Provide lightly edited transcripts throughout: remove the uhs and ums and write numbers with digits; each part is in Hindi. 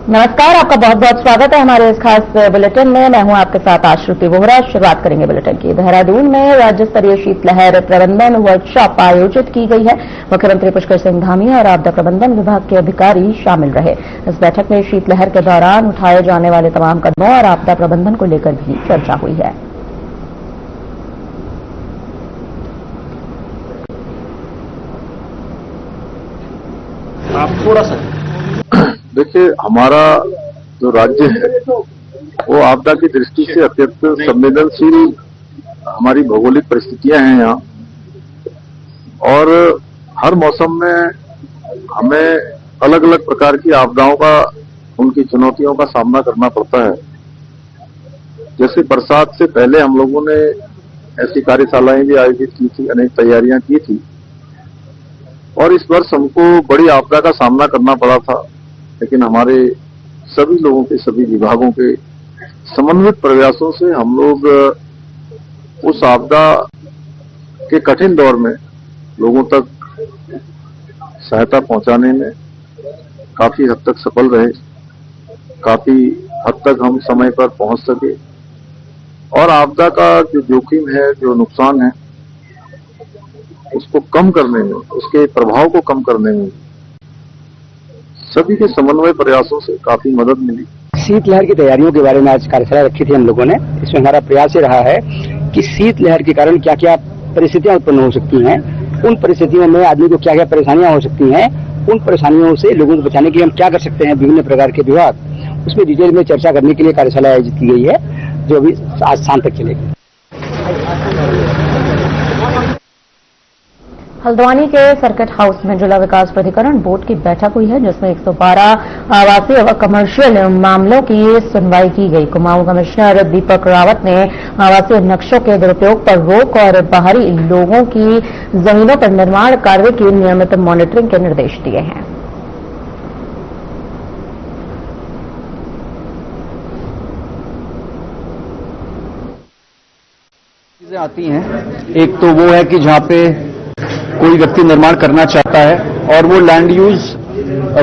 नमस्कार, आपका बहुत बहुत स्वागत है हमारे इस खास बुलेटिन में। मैं हूं आपके साथ आश्रुति वोहरा। शुरुआत करेंगे बुलेटिन की। देहरादून में राज्य स्तरीय शीतलहर प्रबंधन वर्कशॉप आयोजित की गई है। मुख्यमंत्री पुष्कर सिंह धामी और आपदा प्रबंधन विभाग के अधिकारी शामिल रहे। इस बैठक में शीतलहर के दौरान उठाए जाने वाले तमाम कदमों और आपदा प्रबंधन को लेकर भी चर्चा हुई है। आप थोड़ा सा देखिए, हमारा जो राज्य है वो आपदा की दृष्टि से अत्यंत संवेदनशील हमारी भौगोलिक परिस्थितियां हैं यहाँ, और हर मौसम में हमें अलग अलग प्रकार की आपदाओं का, उनकी चुनौतियों का सामना करना पड़ता है। जैसे बरसात से पहले हम लोगों ने ऐसी कार्यशालाएं भी आयोजित की थी, अनेक तैयारियां की थी, और इस वर्ष हमको बड़ी आपदा का सामना करना पड़ा था। लेकिन हमारे सभी लोगों के, सभी विभागों के समन्वित प्रयासों से हम लोग उस आपदा के कठिन दौर में लोगों तक सहायता पहुंचाने में काफी हद तक सफल रहे। काफी हद तक हम समय पर पहुंच सके, और आपदा का जो जोखिम है, जो नुकसान है, उसको कम करने में, उसके प्रभाव को कम करने में सभी के समन्वय प्रयासों से काफी मदद मिली। शीतलहर की तैयारियों के बारे में आज कार्यशाला रखी थी हम लोगों ने। इसमें हमारा प्रयास ये रहा है कि शीतलहर के कारण क्या क्या परिस्थितियां उत्पन्न हो सकती हैं, उन परिस्थितियों में आदमी को क्या क्या परेशानियां हो सकती हैं, उन परेशानियों से लोगों को बचाने के लिए हम क्या कर सकते हैं, विभिन्न प्रकार के विभाग, उसमें डिटेल में चर्चा करने के लिए कार्यशाला आयोजित की गई है, जो अभी आज शाम तक चलेगी। हल्द्वानी के सर्किट हाउस में जिला विकास प्राधिकरण बोर्ड की बैठक हुई है, जिसमें 112 आवासीय व कमर्शियल मामलों की सुनवाई की गई। कुमाऊं कमिश्नर दीपक रावत ने आवासीय नक्शों के दुरुपयोग पर रोक और बाहरी लोगों की जमीनों पर निर्माण कार्य की नियमित मॉनिटरिंग के निर्देश दिए हैं। चीजें आती हैं, एक तो वो है कि जहां पे कोई व्यक्ति निर्माण करना चाहता है और वो लैंड यूज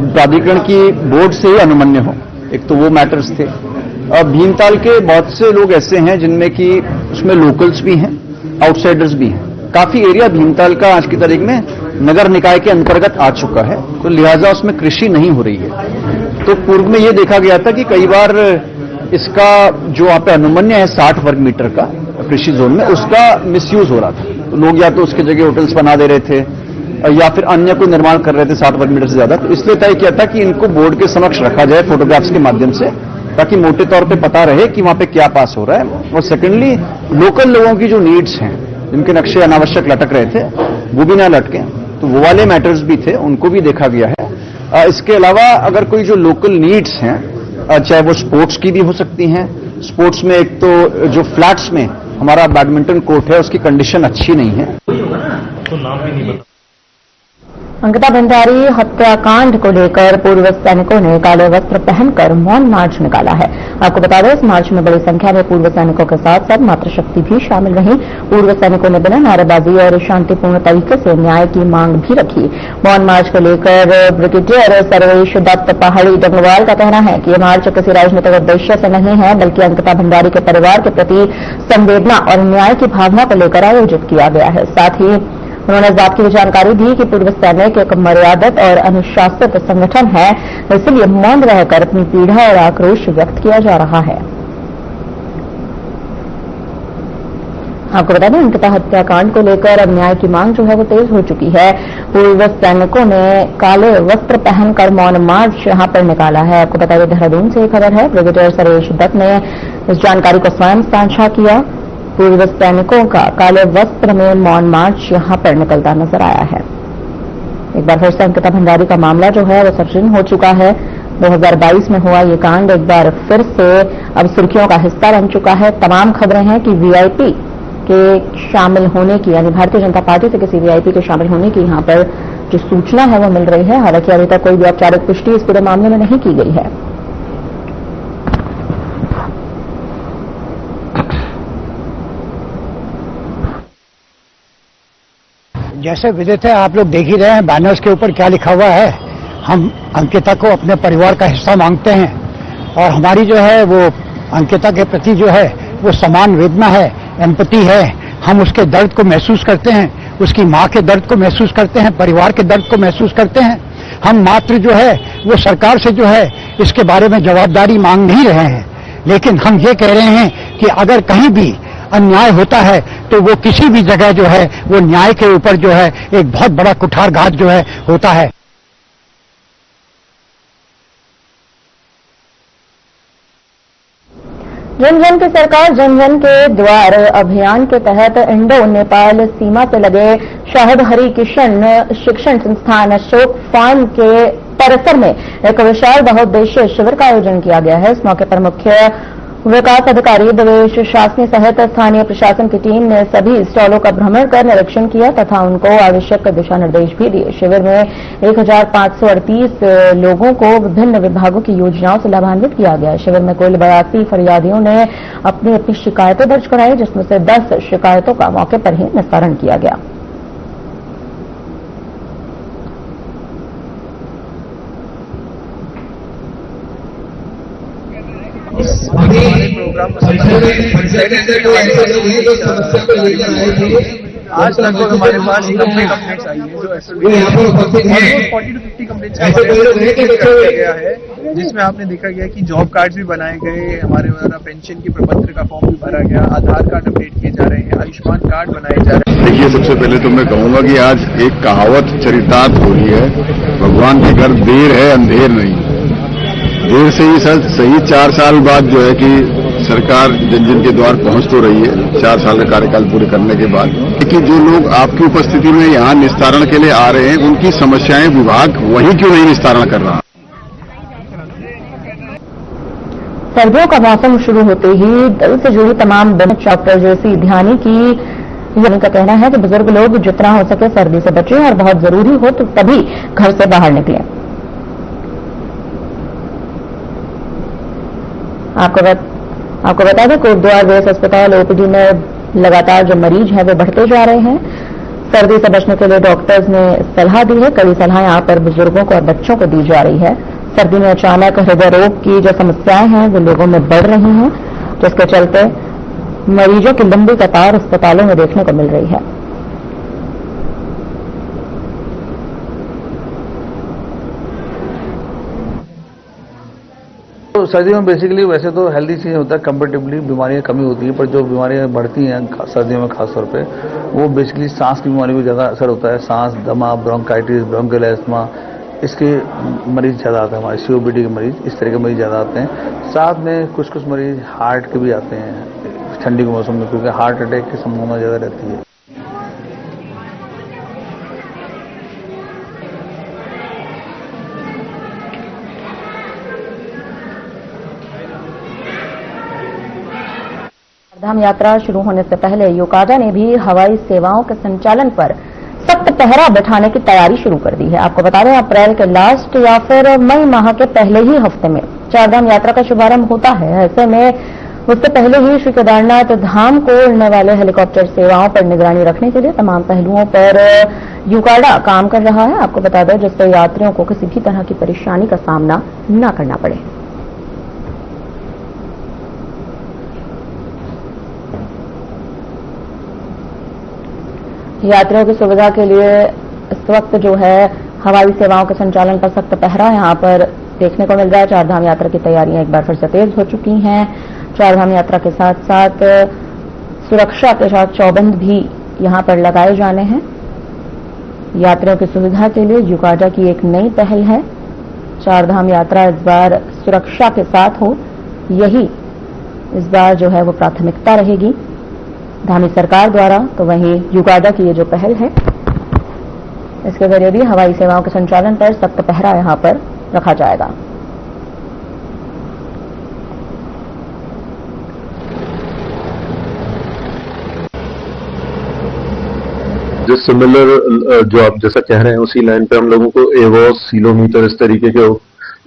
प्राधिकरण की बोर्ड से ही अनुमन्य हो, एक तो वो मैटर्स थे। भीमताल के बहुत से लोग ऐसे हैं जिनमें कि उसमें लोकल्स भी हैं, आउटसाइडर्स भी हैं। काफी एरिया भीमताल का आज की तारीख में नगर निकाय के अंतर्गत आ चुका है, तो लिहाजा उसमें कृषि नहीं हो रही है। तो पूर्व में ये देखा गया था कि कई बार इसका जो वहां पे अनुमन्य है 60 वर्ग मीटर का कृषि जोन में, उसका मिसयूज हो रहा था। तो लोग या तो उसके जगह होटल्स बना दे रहे थे या फिर अन्य कोई निर्माण कर रहे थे 60 वर्ग मीटर से ज्यादा। तो इसलिए तय किया था कि इनको बोर्ड के समक्ष रखा जाए फोटोग्राफ्स के माध्यम से, ताकि मोटे तौर पे पता रहे कि वहां पे क्या पास हो रहा है। और सेकेंडली, लोकल लोगों की जो नीड्स हैं, जिनके नक्शे अनावश्यक लटक रहे थे, वो भी ना लटके, तो वो वाले मैटर्स भी थे, उनको भी देखा गया है। इसके अलावा अगर कोई जो लोकल नीड्स हैं, चाहे वो स्पोर्ट्स की भी हो सकती हैं। स्पोर्ट्स में एक तो जो फ्लैट्स में हमारा बैडमिंटन कोर्ट है, उसकी कंडीशन अच्छी नहीं है। तो नाम भी नहीं बता। अंकिता भंडारी हत्याकांड को लेकर पूर्व सैनिकों ने काले वस्त्र पहनकर मौन मार्च निकाला है। आपको बता दें, इस मार्च में बड़ी संख्या में पूर्व सैनिकों के साथ साथ मातृशक्ति भी शामिल रही। पूर्व सैनिकों ने बिना नारेबाजी और शांतिपूर्ण तरीके से न्याय की मांग भी रखी। मौन मार्च को लेकर ब्रिगेडियर सर्वेश दत्त पहाड़ी डंगवाल का कहना है कि ये मार्च किसी राजनीतिक उद्देश्य से नहीं है, बल्कि अंकिता भंडारी के परिवार के प्रति संवेदना और न्याय की भावना को लेकर आयोजित किया गया है। साथ ही उन्होंने इस बात की भी जानकारी दी कि पूर्व सैनिक एक मर्यादित और अनुशासित संगठन है, इसलिए मौन रहकर अपनी पीड़ा और आक्रोश व्यक्त किया जा रहा है। आपको बता दें, अंकिता हत्याकांड को लेकर अब न्याय की मांग जो है वो तेज हो चुकी है। पूर्व सैनिकों ने काले वस्त्र पहनकर मौन मार्च यहां पर निकाला है। आपको बता दें, देहरादून से खबर है, ब्रिगेडियर सर्वेश दत्त ने इस जानकारी को स्वयं साझा किया। पूर्व सैनिकों का काले वस्त्र में मौन मार्च यहां पर निकलता नजर आया है। एक बार फिर से अंकिता भंडारी का मामला जो है वो सर्जन हो चुका है। 2022 में हुआ ये कांड एक बार फिर से अब सुर्खियों का हिस्सा बन चुका है। तमाम खबरें हैं कि वीआईपी के शामिल होने की, यानी भारतीय जनता पार्टी से किसी वीआईपी के शामिल होने की यहां पर जो सूचना है वो मिल रही है। हालांकि अभी तक कोई भी औपचारिक पुष्टि इस पूरे मामले में नहीं की गई है। जैसे विदित है, आप लोग देख ही रहे हैं बैनर्स के ऊपर क्या लिखा हुआ है। हम अंकिता को अपने परिवार का हिस्सा मांगते हैं और हमारी जो है वो अंकिता के प्रति जो है वो समान वेदना है, एम्पैथी है। हम उसके दर्द को महसूस करते हैं, उसकी माँ के दर्द को महसूस करते हैं, परिवार के दर्द को महसूस करते हैं। हम मात्र जो है वो सरकार से जो है इसके बारे में जवाबदारी मांग नहीं रहे हैं, लेकिन हम ये कह रहे हैं कि अगर कहीं भी अन्याय होता है तो वो किसी भी जगह जो है वो न्याय के ऊपर जो है एक बहुत बड़ा कुठारघात जो है होता है। जन जन की सरकार जन जन के द्वार अभियान के तहत इंडो नेपाल सीमा से लगे शाहिद हरि किशन शिक्षण संस्थान अशोक फार्म के परिसर में एक विशाल बहुउद्देशीय शिविर का आयोजन किया गया है। इस मौके पर मुख्य विकास अधिकारी देवेश शासनी सहित स्थानीय प्रशासन की टीम ने सभी स्टॉलों का भ्रमण कर निरीक्षण किया तथा उनको आवश्यक दिशा निर्देश भी दिए। शिविर में 1538 लोगों को विभिन्न विभागों की योजनाओं से लाभान्वित किया गया। शिविर में कुल 82 फरियादियों ने अपनी अपनी शिकायतें दर्ज कराई, जिसमें से 10 शिकायतों का मौके पर ही निस्तारण किया गया। आज लगभग हमारे पास 90 कंप्लेंट्स आई है जो ऑलमोस्ट 40 to 50 कंप्लेंट्स गया है, जिसमें आपने देखा गया कि जॉब कार्ड भी बनाए गए, हमारे द्वारा पेंशन की प्रपत्र का फॉर्म भी भरा गया, आधार कार्ड अपडेट किए जा रहे हैं, आयुष्मान कार्ड बनाए जा रहे हैं। देखिए, सबसे पहले तो मैं कहूंगा कि आज एक कहावत चरितार्थ हो रही है, भगवान के घर देर है अंधेर नहीं। देर से ही सही 4 साल बाद जो है कि सरकार जन जन के द्वार पहुंच तो रही है 4 साल का कार्यकाल पूरे करने के बाद, लेकिन जो लोग आपकी उपस्थिति में यहाँ निस्तारण के लिए आ रहे हैं उनकी समस्याएं विभाग वहीं क्यों नहीं निस्तारण कर रहा। सर्दियों का मौसम शुरू होते ही दिल से जुड़ी तमाम डॉक्टर जैसी ध्यानी की यानी का कहना है कि बुजुर्ग लोग जितना हो सके सर्दी से बचें और बहुत जरूरी हो तो तभी घर से बाहर निकलें। आपको बता दें कोटद्वार बेस अस्पताल ओपीडी में लगातार जो मरीज हैं वे बढ़ते जा रहे हैं। सर्दी से बचने के लिए डॉक्टर्स ने सलाह दी है। कई सलाह यहां पर बुजुर्गों को और बच्चों को दी जा रही है। सर्दी में अचानक हृदय रोग की जो समस्याएं हैं वो लोगों में बढ़ रही हैं, जिसके चलते मरीजों की लंबी कतार अस्पतालों में देखने को मिल रही है। तो सर्दियों में बेसिकली वैसे तो हेल्दी चीज़ होता है, कंपेरेटिवली बीमारियां कमी होती है, पर जो बीमारियां बढ़ती हैं सर्दियों में खासतौर पे वो बेसिकली सांस की बीमारी पर ज़्यादा असर होता है। सांस, दमा, ब्रोंकाइटिस, ब्रोंकियल एस्थमा, इसके मरीज ज़्यादा आते हैं। हमारे सीओपीडी के मरीज, इस तरह के मरीज ज़्यादा आते हैं। साथ में कुछ मरीज हार्ट के भी आते हैं ठंडी के मौसम में, क्योंकि हार्ट अटैक की संभावना ज़्यादा रहती है। धाम यात्रा शुरू होने से पहले यूकाडा ने भी हवाई सेवाओं के संचालन पर सख्त पहरा बैठाने की तैयारी शुरू कर दी है। आपको बता दें अप्रैल के लास्ट या फिर मई माह के पहले ही हफ्ते में चारधाम यात्रा का शुभारंभ होता है। ऐसे में उससे पहले ही श्री केदारनाथ धाम को उड़ने वाले हेलीकॉप्टर सेवाओं पर निगरानी रखने के लिए तमाम पहलुओं पर यूकाडा काम कर रहा है। आपको बता दें जिससे यात्रियों को किसी भी तरह की परेशानी का सामना न करना पड़े। यात्रियों की सुविधा के लिए इस वक्त जो है हवाई सेवाओं के संचालन पर सख्त पहरा यहां पर देखने को मिल रहा है। चारधाम यात्रा की तैयारियां एक बार फिर से तेज हो चुकी हैं। चारधाम यात्रा के साथ साथ सुरक्षा के साथ चौबंद भी यहां पर लगाए जाने हैं। यात्रियों की सुविधा के लिए यूकाडा की एक नई पहल है। चारधाम यात्रा इस बार सुरक्षा के साथ हो, यही इस बार जो है वो प्राथमिकता रहेगी धामी सरकार द्वारा। तो वहीं यूकाडा की ये जो पहल है इसके जरिए भी हवाई सेवाओं के संचालन पर सख्त पहरा यहां पर रखा जाएगा। जो सिमिलर जो आप जैसा कह रहे हैं उसी लाइन पे हम लोगों को एवोस, सीलोमीटर, इस तरीके के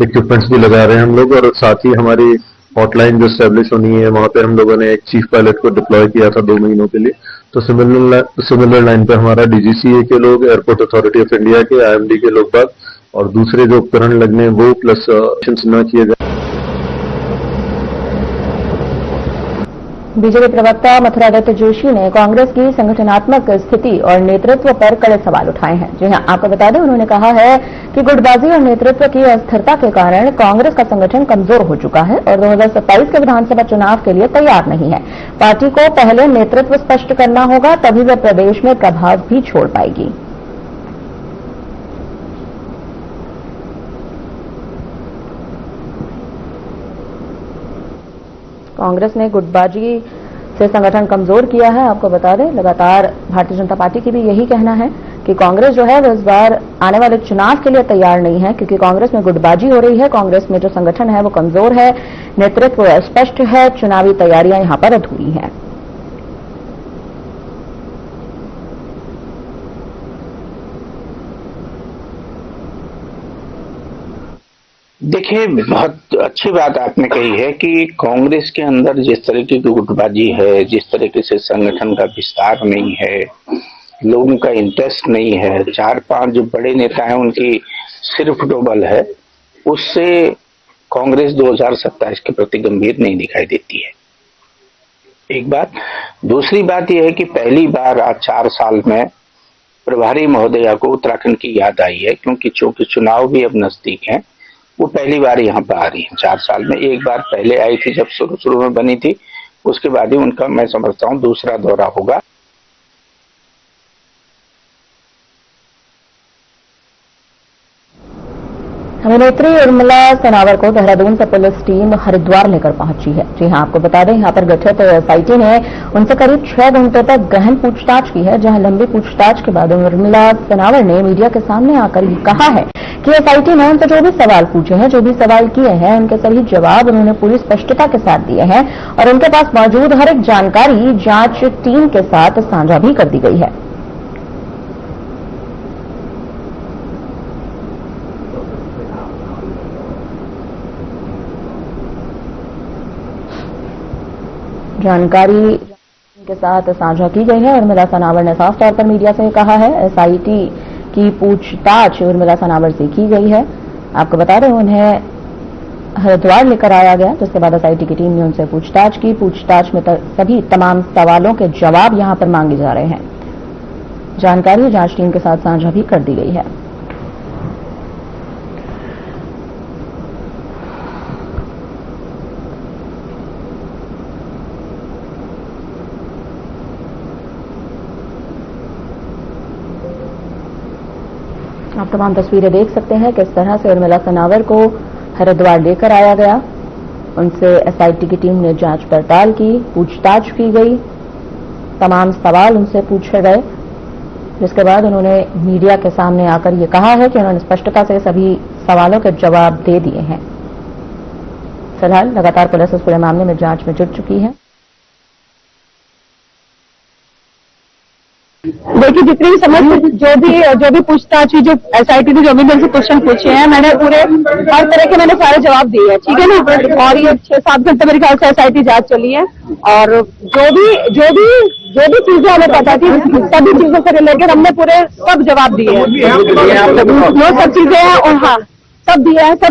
इक्विपमेंट्स भी लगा रहे हैं हम लोग। और साथ ही हमारी हॉटलाइन जो स्टैब्लिश होनी है वहां पे हम लोगों ने एक चीफ पायलट को डिप्लॉय किया था 2 महीनों के लिए। तो सिमिलर लाइन पे हमारा डीजीसीए के लोग, एयरपोर्ट अथॉरिटी ऑफ इंडिया के, आईएमडी के लोग बाग और दूसरे जो उपकरण लगने वो प्लस न किए जाए। बीजेपी प्रवक्ता मथुरा दत्त जोशी ने कांग्रेस की संगठनात्मक स्थिति और नेतृत्व पर कड़े सवाल उठाए हैं। जी हां, आपको बता दें, उन्होंने कहा है कि गुटबाजी और नेतृत्व की अस्थिरता के कारण कांग्रेस का संगठन कमजोर हो चुका है और 2027 के विधानसभा चुनाव के लिए तैयार नहीं है। पार्टी को पहले नेतृत्व स्पष्ट करना होगा, तभी वह प्रदेश में प्रभाव भी छोड़ पाएगी। कांग्रेस ने गुटबाजी से संगठन कमजोर किया है। आपको बता दें, लगातार भारतीय जनता पार्टी की भी यही कहना है कि कांग्रेस जो है वो इस बार आने वाले चुनाव के लिए तैयार नहीं है, क्योंकि कांग्रेस में गुटबाजी हो रही है। कांग्रेस में जो संगठन है वो कमजोर है, नेतृत्व अस्पष्ट है, चुनावी तैयारियां यहां पर अधूरी हैं। देखिए, बहुत अच्छी बात आपने कही है कि कांग्रेस के अंदर जिस तरीके की गुटबाजी है, जिस तरीके से संगठन का विस्तार नहीं है, लोगों का इंटरेस्ट नहीं है, 4-5 जो बड़े नेता हैं उनकी सिर्फ डोबल है, उससे कांग्रेस 2027 के प्रति गंभीर नहीं दिखाई देती है। एक बात। दूसरी बात यह है कि पहली बार आज 4 साल में प्रभारी महोदया को उत्तराखंड की याद आई है, क्योंकि चूंकि चुनाव भी अब नजदीक है, वो पहली बार यहाँ पर आ रही है 4 साल में। एक बार पहले आई थी जब शुरू में बनी थी, उसके बाद ही उनका मैं समझता हूँ दूसरा दौरा होगा। अभिनेत्री उर्मिला सनावर को देहरादून से पुलिस टीम हरिद्वार लेकर पहुंची है। जी हां, आपको बता दें, यहां पर गठित एसआईटी ने उनसे करीब 6 घंटे तक गहन पूछताछ की है, जहां लंबी पूछताछ के बाद उर्मिला सनावर ने मीडिया के सामने आकर ये कहा है कि एसआईटी ने उनसे जो भी सवाल पूछे हैं, जो भी सवाल किए हैं, उनके सभी जवाब उन्होंने पूरी स्पष्टता के साथ दिए हैं और उनके पास मौजूद हर एक जानकारी जांच टीम के साथ साझा भी कर दी गई है। जानकारी के साथ साझा की गई है। उर्मिला सनावर ने साफ तौर पर मीडिया से कहा है, एसआईटी की पूछताछ उर्मिला सनावर से की गई है। आपको बता दें, उन्हें हरिद्वार लेकर आया गया, जिसके बाद एसआईटी की टीम ने उनसे पूछताछ की। पूछताछ में सभी तमाम सवालों के जवाब यहां पर मांगे जा रहे हैं। जानकारी जांच टीम के साथ साझा भी कर दी गई है। आप तमाम तस्वीरें देख सकते हैं किस तरह से उर्मिला सनावर को हरिद्वार लेकर आया गया। उनसे एसआईटी की टीम ने जांच पड़ताल की, पूछताछ की गई, तमाम सवाल उनसे पूछे गए, जिसके बाद उन्होंने मीडिया के सामने आकर ये कहा है कि उन्होंने स्पष्टता से सभी सवालों के जवाब दे दिए हैं। फिलहाल लगातार पुलिस इस पूरे मामले में जांच में जुट चुकी है। देखिए, जितनी भी समझ जो भी पूछताछ हुई, जो एसआईटी ने जो भी मेरे से क्वेश्चन पूछे हैं, मैंने पूरे हर तरह के मैंने सारे जवाब दिए हैं, ठीक है ना। और ये 6-7 घंटे मेरे ख्याल से एसआईटी जांच चली है और जो भी चीजें हमें पता थी, सभी चीजों से रिलेटेड हमने पूरे सब जवाब दिए हैं। वो सब चीजें हैं और हाँ, सब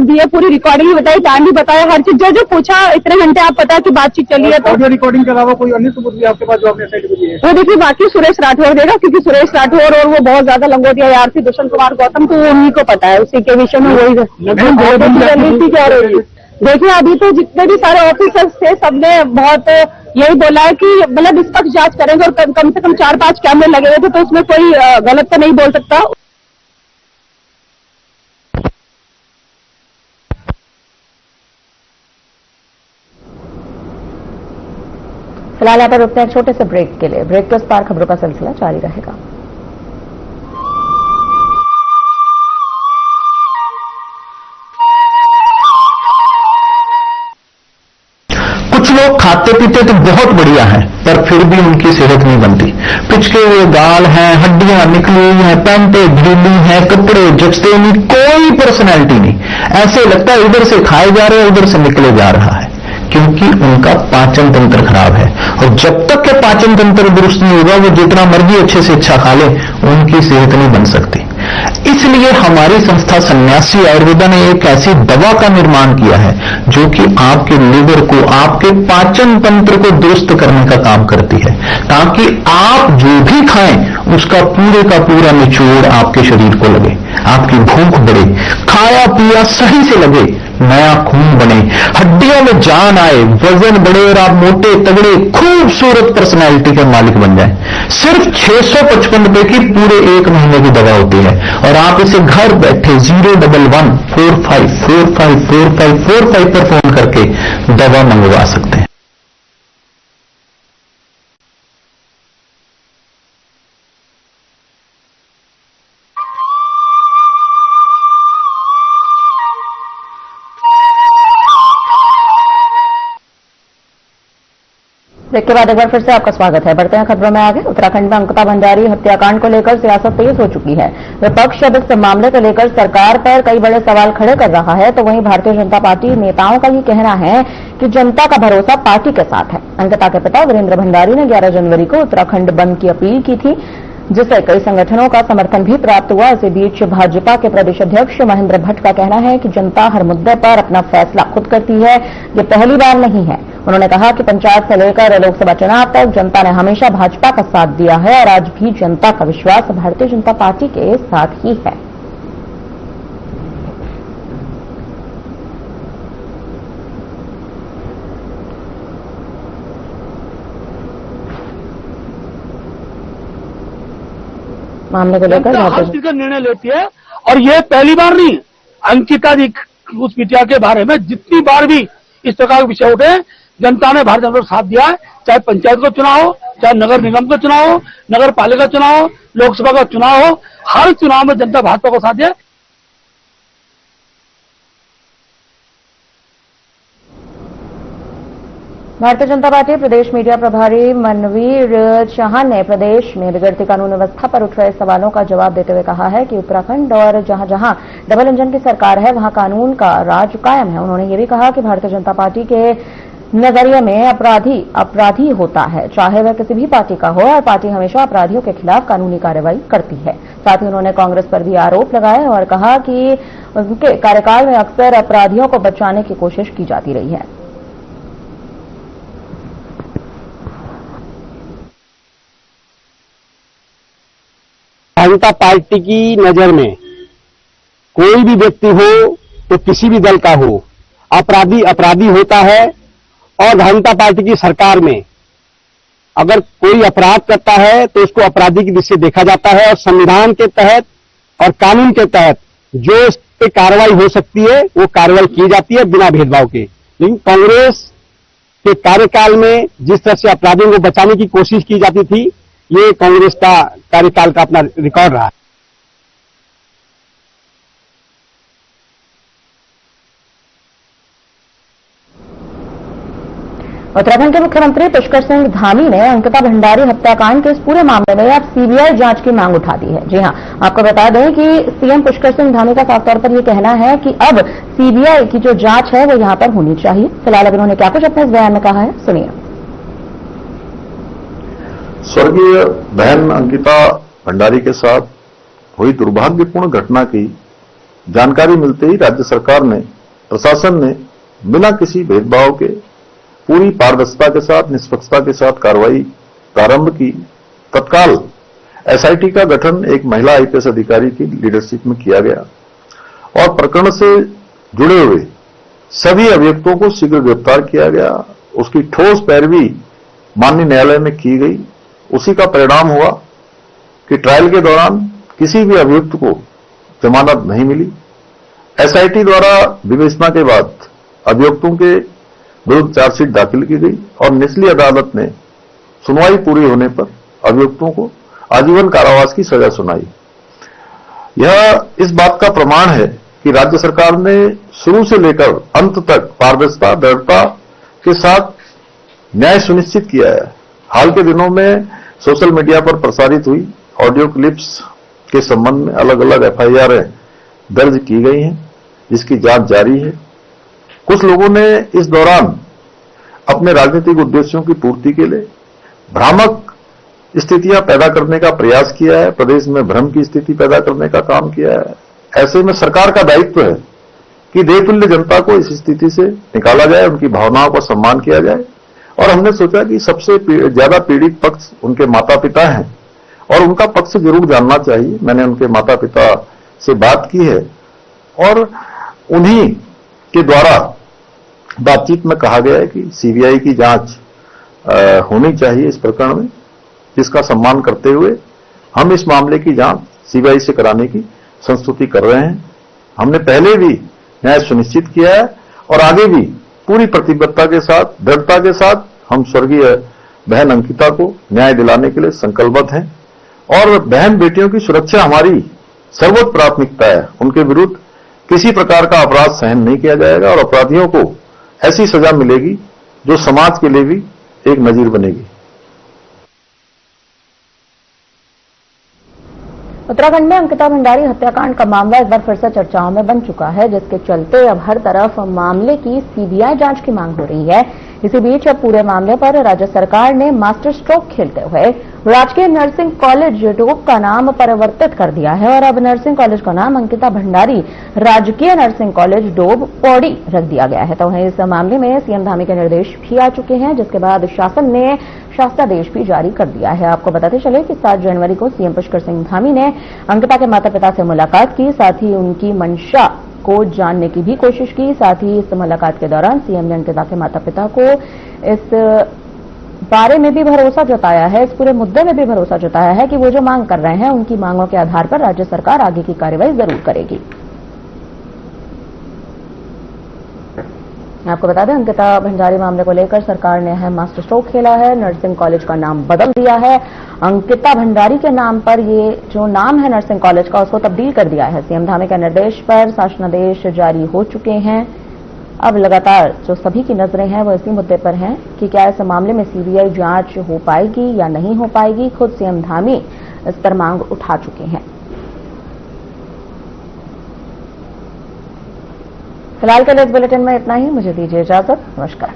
दिए, पूरी रिकॉर्डिंग भी बताई, टाइम भी बताया, हर चीज जो पूछा। इतने घंटे आप पता है कि बातचीत चली है। तो ऑडियो रिकॉर्डिंग के अलावा कोई अन्य सबूत भी आपके पास जो आपने साइट पर दिए? वो देखिए, बाकी सुरेश राठौर देगा, क्योंकि सुरेश राठौर और वो बहुत ज्यादा लंगोटिया यार थी, दुष्यंत कुमार गौतम, तो उन्हीं को पता है, उसी के विषय में वही क्या रही। देखिए, अभी तो जितने भी सारे ऑफिसर्स थे, सबने बहुत यही बोला है कि मतलब निष्पक्ष जांच करेंगे और कम से कम 4-5 कैमरे लगे हुए थे, तो उसमें कोई गलत तो नहीं बोल सकता। फिलहाल यहाँ पर रुकते हैं छोटे से ब्रेक के लिए। ब्रेक के उस पार खबरों का सिलसिला जारी रहेगा। कुछ लोग खाते पीते तो बहुत बढ़िया हैं, पर फिर भी उनकी सेहत नहीं बनती। पिचके हुए गाल हैं, हड्डियां निकली हुई हैं, पैंटें ढीली हैं, कपड़े जचते नहीं, कोई पर्सनैलिटी नहीं। ऐसे लगता है इधर से खाए जा रहे हैं, उधर से निकले जा रहा है, क्योंकि उनका पाचन तंत्र खराब है। और जब तक के पाचन तंत्र दुरुस्त नहीं होगा, वो जितना मर्जी अच्छे से अच्छा खा ले, उनकी सेहत नहीं बन सकती। इसलिए हमारी संस्था सन्यासी आयुर्वेदा ने एक ऐसी दवा का निर्माण किया है जो कि आपके लिवर को, आपके पाचन तंत्र को दुरुस्त करने का काम करती है, ताकि आप जो भी खाएं उसका पूरे का पूरा निचोड़ आपके शरीर को लगे, आपकी भूख बढ़े, खाया पिया सही से लगे, नया खून बने, हड्डियों में जान आए, वजन बढ़े और आप मोटे तगड़े खूबसूरत पर्सनैलिटी के मालिक बन जाएं। सिर्फ 655 रुपए की पूरे 1 महीने की दवा होती है और आप इसे घर बैठे 01145454545 पर फोन करके दवा मंगवा सकते हैं। ब्रेक के बाद एक बार फिर से आपका स्वागत है। बढ़ते हैं खबरों में आगे। उत्तराखंड में अंकिता भंडारी हत्याकांड को लेकर सियासत तेज हो चुकी है। विपक्ष अब इस मामले को लेकर सरकार पर कई बड़े सवाल खड़े कर रहा है, तो वहीं भारतीय जनता पार्टी नेताओं का ये कहना है कि जनता का भरोसा पार्टी के साथ है। अंकिता के पिता वीरेंद्र भंडारी ने 11 जनवरी को उत्तराखंड बंद की अपील की थी, जिसे कई संगठनों का समर्थन भी प्राप्त हुआ। इसी बीच भाजपा के प्रदेश अध्यक्ष महेंद्र भट्ट का कहना है कि जनता हर मुद्दे पर अपना फैसला खुद करती है, ये पहली बार नहीं है। उन्होंने कहा कि पंचायत से लेकर लोकसभा चुनाव तक जनता ने हमेशा भाजपा का साथ दिया है और आज भी जनता का विश्वास भारतीय जनता पार्टी के साथ ही है। मामले को लेकर निर्णय लेती है और ये पहली बार नहीं। अंकिता जी उस बिटिया के बारे में जितनी बार भी इस प्रकार के विषय उठे, जनता ने भारतीय जनता साथ दिया है। चाहे पंचायत का चुनाव हो, चाहे नगर निगम का चुनाव हो, नगर पालिका चुनाव हो, लोकसभा का चुनाव हो, हर चुनाव में जनता भाजपा को साथ दिया। भारतीय जनता पार्टी प्रदेश मीडिया प्रभारी मनवीर चौहान ने प्रदेश में बिगड़ती कानून व्यवस्था पर उठ रहे सवालों का जवाब देते हुए कहा है कि उत्तराखंड और जहां जहां डबल इंजन की सरकार है वहां कानून का राज कायम है। उन्होंने ये भी कहा कि भारतीय जनता पार्टी के नजरिए में अपराधी होता है, चाहे वह किसी भी पार्टी का हो, और पार्टी हमेशा अपराधियों के खिलाफ कानूनी कार्रवाई करती है। साथ ही उन्होंने कांग्रेस पर भी आरोप लगाए और कहा कि उनके कार्यकाल में अक्सर अपराधियों को बचाने की कोशिश की जाती रही है। जनता पार्टी की नजर में कोई भी व्यक्ति हो तो किसी भी दल का हो, अपराधी अपराधी होता है। और जनता पार्टी की सरकार में अगर कोई अपराध करता है तो उसको अपराधी की दृष्टि से देखा जाता है और संविधान के तहत और कानून के तहत जो उस पर कार्रवाई हो सकती है वो कार्रवाई की जाती है बिना भेदभाव के। लेकिन कांग्रेस के कार्यकाल में जिस तरह से अपराधियों को बचाने की कोशिश की जाती थी, ये कांग्रेस का कार्यकाल का अपना रिकॉर्ड रहा। उत्तराखंड के मुख्यमंत्री पुष्कर सिंह धामी ने अंकिता भंडारी हत्याकांड के इस पूरे मामले में अब सीबीआई जांच की मांग उठा दी है। जी हां, आपको बता दें कि सीएम पुष्कर सिंह धामी का साफ तौर पर यह कहना है कि अब सीबीआई की जो जांच है वो यहां पर होनी चाहिए। फिलहाल अब उन्होंने क्या कुछ अपने इस बयान में कहा है, सुनिए। स्वर्गीय बहन अंकिता भंडारी के साथ हुई दुर्भाग्यपूर्ण घटना की जानकारी मिलते ही राज्य सरकार ने, प्रशासन ने बिना किसी भेदभाव के पूरी पारदर्शिता के साथ, निष्पक्षता के साथ कार्रवाई प्रारंभ की। तत्काल एसआईटी का गठन एक महिला आईपीएस अधिकारी की लीडरशिप में किया गया और प्रकरण से जुड़े हुए सभी अभियुक्तों को शीघ्र गिरफ्तार किया गया। उसकी ठोस पैरवी माननीय न्यायालय में की गई। उसी का परिणाम हुआ कि ट्रायल के दौरान किसी भी अभियुक्त को जमानत नहीं मिली। एसआईटी द्वारा विवेचना के बाद अभियुक्तों के विरुद्ध चार्जशीट दाखिल की गई और निचली अदालत ने सुनवाई पूरी होने पर अभियुक्तों को आजीवन कारावास की सजा सुनाई। यह इस बात का प्रमाण है कि राज्य सरकार ने शुरू से लेकर अंत तक पारदर्शिता, दृढ़ता के साथ न्याय सुनिश्चित किया है। हाल के दिनों में सोशल मीडिया पर प्रसारित हुई ऑडियो क्लिप्स के संबंध में अलग अलग एफआईआर दर्ज की गई हैं, जिसकी जांच जारी है। कुछ लोगों ने इस दौरान अपने राजनीतिक उद्देश्यों की पूर्ति के लिए भ्रामक स्थितियां पैदा करने का प्रयास किया है, प्रदेश में भ्रम की स्थिति पैदा करने का काम किया है। ऐसे में सरकार का दायित्व है कि देवतुल्य जनता को इस स्थिति से निकाला जाए, उनकी भावनाओं का सम्मान किया जाए। और हमने सोचा कि सबसे ज्यादा पीड़ित पक्ष उनके माता पिता हैं और उनका पक्ष जरूर जानना चाहिए। मैंने उनके माता पिता से बात की है और उन्हीं के द्वारा बातचीत में कहा गया है कि सीबीआई की जांच होनी चाहिए इस प्रकरण में, जिसका सम्मान करते हुए हम इस मामले की जांच सीबीआई से कराने की संस्तुति कर रहे हैं। हमने पहले भी न्याय सुनिश्चित किया है और आगे भी पूरी प्रतिबद्धता के साथ, दृढ़ता के साथ हम स्वर्गीय बहन अंकिता को न्याय दिलाने के लिए संकल्पबद्ध हैं और बहन बेटियों की सुरक्षा हमारी सर्वोच्च प्राथमिकता है। उनके विरुद्ध किसी प्रकार का अपराध सहन नहीं किया जाएगा और अपराधियों को ऐसी सजा मिलेगी जो समाज के लिए भी एक नजीर बनेगी। उत्तराखंड में अंकिता भंडारी हत्याकांड का मामला एक बार फिर से चर्चाओं में बन चुका है, जिसके चलते अब हर तरफ मामले की सीबीआई जांच की मांग हो रही है। इसी बीच अब पूरे मामले पर राज्य सरकार ने मास्टर स्ट्रोक खेलते हुए राजकीय नर्सिंग कॉलेज डोब का नाम परिवर्तित कर दिया है और अब नर्सिंग कॉलेज का नाम अंकिता भंडारी राजकीय नर्सिंग कॉलेज डोब पौड़ी रख दिया गया है। तो वहीं इस मामले में सीएम धामी के निर्देश भी आ चुके हैं, जिसके बाद शासन ने शासनादेश भी जारी कर दिया है। आपको बताते चले कि 7 जनवरी को सीएम पुष्कर सिंह धामी ने अंकिता के माता पिता से मुलाकात की, साथ ही उनकी मंशा को जानने की भी कोशिश की। साथ ही इस मुलाकात के दौरान सीएम ने अंकिता के माता पिता को इस बारे में भी भरोसा जताया है, इस पूरे मुद्दे में भी भरोसा जताया है कि वो जो मांग कर रहे हैं उनकी मांगों के आधार पर राज्य सरकार आगे की कार्रवाई जरूर करेगी। आपको बता दें, अंकिता भंडारी मामले को लेकर सरकार ने है मास्टर स्ट्रोक खेला है, नर्सिंग कॉलेज का नाम बदल दिया है। अंकिता भंडारी के नाम पर ये जो नाम है नर्सिंग कॉलेज का, उसको तब्दील कर दिया है। सीएम धामी के निर्देश पर शासनादेश जारी हो चुके हैं। अब लगातार जो सभी की नजरें हैं वो इसी मुद्दे पर हैं कि क्या इस मामले में सीबीआई जांच हो पाएगी या नहीं हो पाएगी। खुद सीएम धामी इस पर मांग उठा चुके हैं। फिलहाल के लिए इस बुलेटिन में इतना ही। मुझे दीजिए इजाजत। नमस्कार।